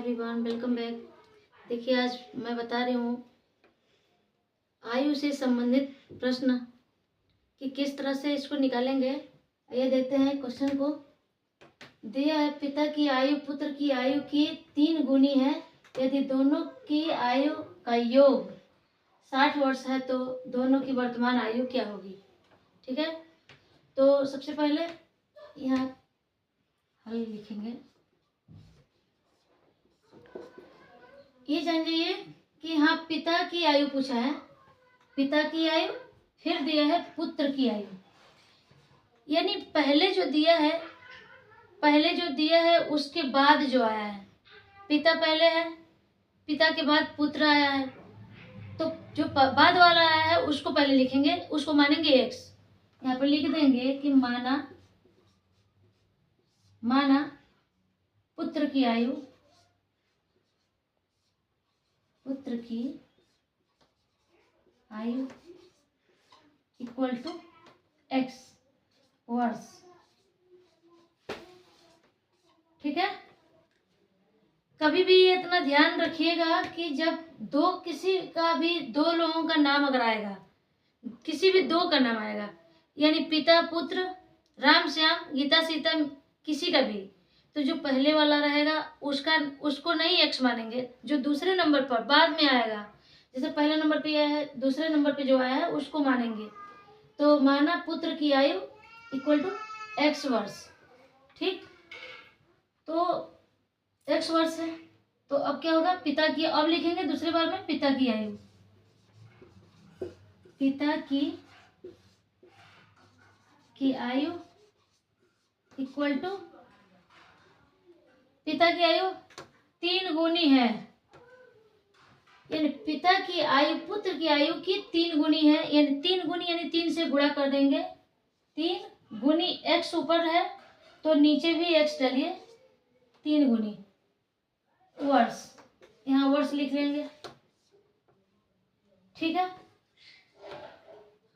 Everyone, welcome back. देखिए, आज मैं बता रही हूँ आयु से संबंधित प्रश्न कि किस तरह से इसको निकालेंगे। ये देखते हैं क्वेश्चन को। दिया है, पिता की आयु पुत्र की आयु की 3 गुनी है। यदि दोनों की आयु का योग 60 वर्ष है तो दोनों की वर्तमान आयु क्या होगी। ठीक है, तो सबसे पहले यहाँ हल लिखेंगे। ये जान जाइए कि हाँ, पिता की आयु पूछा है, पिता की आयु, फिर दिया है पुत्र की आयु। यानी पहले जो दिया है उसके बाद जो आया है, पिता पहले है, पिता के बाद पुत्र आया है, तो जो बाद वाला आया है उसको पहले लिखेंगे, उसको मानेंगे x। यहाँ पर लिख देंगे कि माना पुत्र की आयु इक्वल टू x वर्ष। ठीक है, कभी भी ये इतना ध्यान रखिएगा कि जब दो लोगों का नाम अगर आएगा, किसी भी दो का नाम आएगा, यानी पिता पुत्र, राम श्याम, गीता सीता, किसी का भी, तो जो पहले वाला रहेगा उसको नहीं x मानेंगे। जो दूसरे नंबर पर बाद में आएगा, जैसे पहले नंबर पे आया है, दूसरे नंबर पे जो आया है उसको मानेंगे। तो माना पुत्र की आयु इक्वल टू x वर्ष। ठीक, तो x वर्ष है, तो अब क्या होगा, पिता की, अब लिखेंगे दूसरे बार में पिता की आयु इक्वल टू, पिता की आयु 3 गुनी है, यानी पिता की आयु पुत्र की आयु की 3 गुनी है, यानी 3 गुनी यानी 3 से गुणा कर देंगे। 3 गुनी x ऊपर है तो नीचे भी x डालिए, 3 गुनी वर्ष, यहाँ वर्ष लिख लेंगे। ठीक है,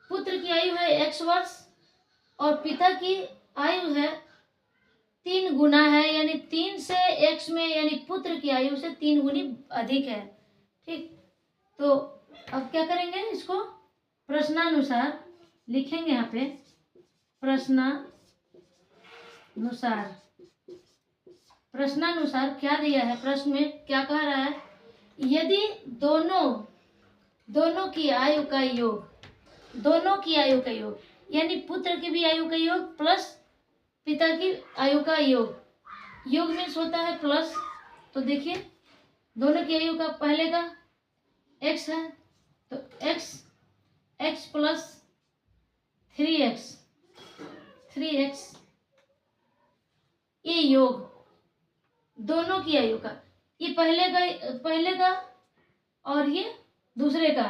पुत्र की आयु है x वर्ष और पिता की आयु है 3 गुना है, यानी 3 से x में, यानी पुत्र की आयु से 3 गुनी अधिक है। ठीक, तो अब क्या करेंगे, इसको प्रश्नानुसार लिखेंगे। यहाँ पे प्रश्नानुसार क्या दिया है, प्रश्न में क्या कह रहा है, यदि दोनों की आयु का योग, यानी पुत्र की भी आयु का योग प्लस पिता की आयु का योग मीन्स होता है प्लस। तो देखिए, दोनों की आयु का पहले का x है तो x प्लस 3x, ये योग दोनों की आयु का, ये पहले का और ये दूसरे का,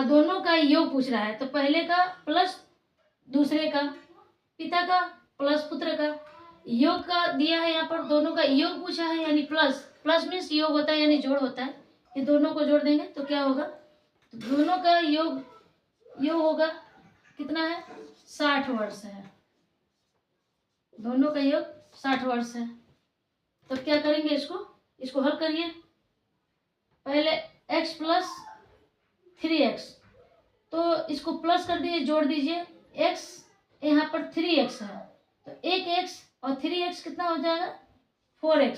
दोनों का योग पूछ रहा है, तो पहले का प्लस दूसरे का, पिता का प्लस पुत्र का, योग का दिया है, यहाँ पर दोनों का योग पूछा है, यानी प्लस मीन्स योग होता है, यानी जोड़ होता है। ये दोनों को जोड़ देंगे तो क्या होगा, तो दोनों का योग होगा कितना है, 60 वर्ष है। दोनों का योग 60 वर्ष है। तो क्या करेंगे, इसको हल करिए। पहले x प्लस 3x, तो इसको प्लस कर दीजिए, जोड़ दीजिए, x यहाँ पर 3x है तो 1x और 3x कितना हो जाएगा, 4x,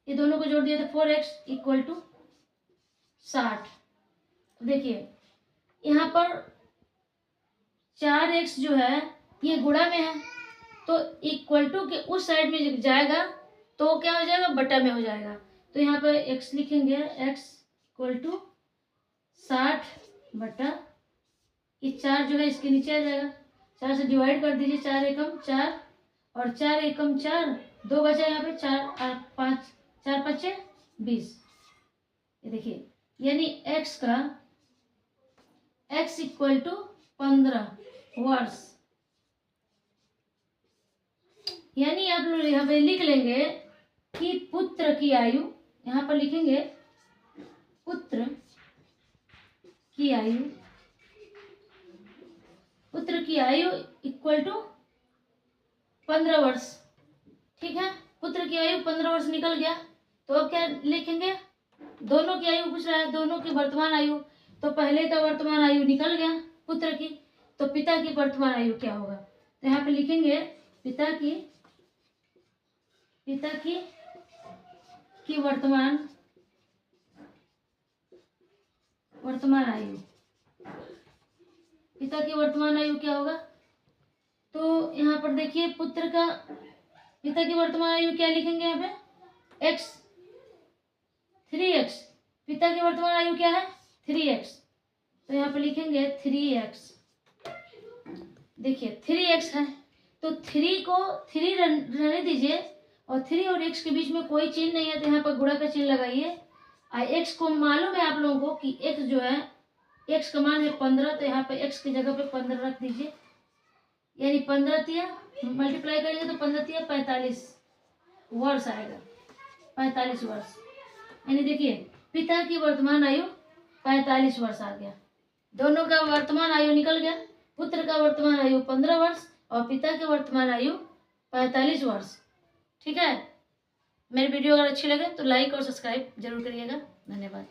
ये दोनों को जोड़ दिया तो 4x इक्वल टू 60। देखिए यहाँ पर 4x जो है ये गुणा में है, तो इक्वल टू के उस साइड में जाएगा तो क्या हो जाएगा, बटा में हो जाएगा। तो यहाँ पर x लिखेंगे, x इक्वल टू 60 बटा, ये 4 जो है इसके नीचे आ जाएगा, 4 से डिवाइड कर दीजिए, 4 एकम 4 और 4 एकम 4, 2 बचा यहाँ पे, 4 और 5, 4 5 20। ये देखिए, यानी x इक्वल टू 15 वर्ष। यानी आप लोग यहाँ पे लिख लेंगे कि पुत्र की आयु, यहाँ पर लिखेंगे पुत्र की आयु इक्वल टू 15 वर्ष। ठीक है, पुत्र की आयु 15 वर्ष निकल गया, तो अब क्या लिखेंगे? दोनों की आयु पूछ रहा है, दोनों की वर्तमान आयु। तो पहले का वर्तमान आयु निकल गया पुत्र की, तो पिता की वर्तमान आयु क्या होगा? तो यहाँ पे लिखेंगे पिता की वर्तमान आयु। पिता की वर्तमान आयु क्या होगा? तो यहाँ पर देखिए पिता की वर्तमान आयु क्या लिखेंगे यहाँ पे? x, 3x। पिता की वर्तमान आयु क्या है? 3x। तो यहाँ पे लिखेंगे 3x। देखिए 3x है, तो 3 को 3 रहने दीजिए, और 3 और x के बीच में कोई चिन्ह नहीं है, तो यहाँ पर गुणा का चिन्ह लगाइए। x को मालूम है आप लोगों को कि x जो है, x का मान है 15, तो यहाँ पे x की जगह पे 15 रख दीजिए। यानी 15 तिया मल्टीप्लाई करेंगे तो 15 तिया 45 वर्ष आएगा, 45 वर्ष। यानी देखिए पिता की वर्तमान आयु 45 वर्ष आ गया। दोनों का वर्तमान आयु निकल गया। पुत्र का वर्तमान आयु 15 वर्ष और पिता की वर्तमान आयु 45 वर्ष। ठीक है। मेरी वीडियो अगर अच्छी लगे तो लाइक और सब्सक्राइब जरूर करिएगा। धन्यवाद।